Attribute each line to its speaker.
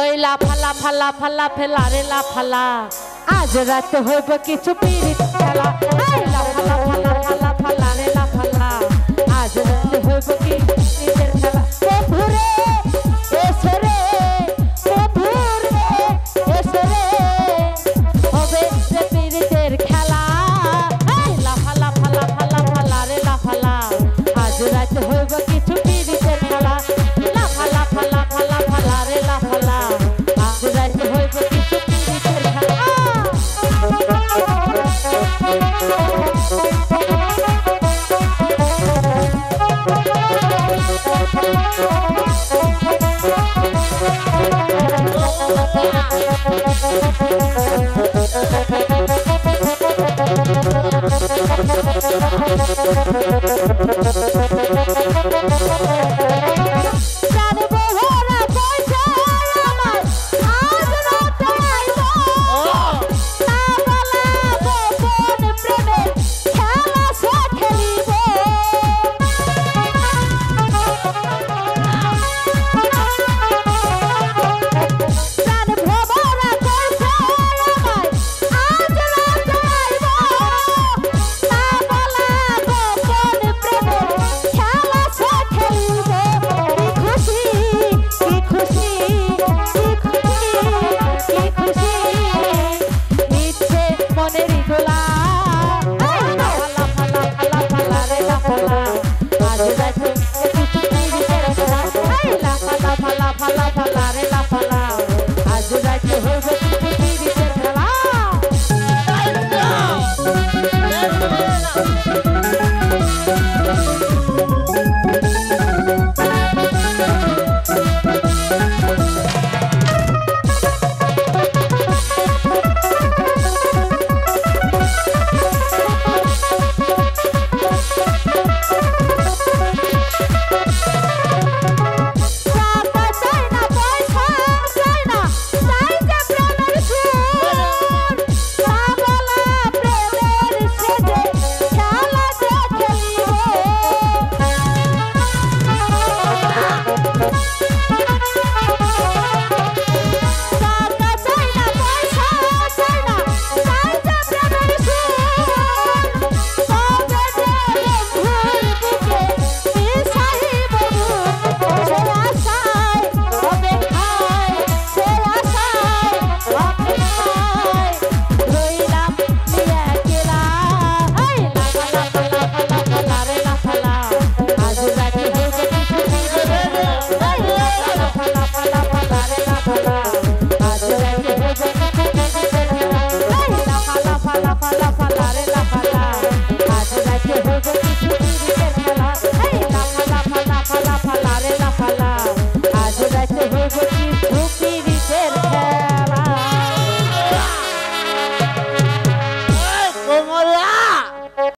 Speaker 1: ওই লাফালা ফালা ফালা ফেলা রে লাফালা আজ রাত হইব কিছু পিরিত খেলা। এই লাফালা ফালা ফালা ফালা রে লাফালা আজ রাত হইব কি পিরিতের খেলা। বন্ধুরে এসো রে বন্ধুরে এসো রে হবে যে পিরিতের খেলা। এই লাফালা ফালা ফালা ফালা রে লাফালা আজ রাত হইব কিছু পিরিতের খেলা। লাফালা ফালা ফালা ফালা রে লাফালা আজ রাত হইব কিছু পিরিতের খেলা।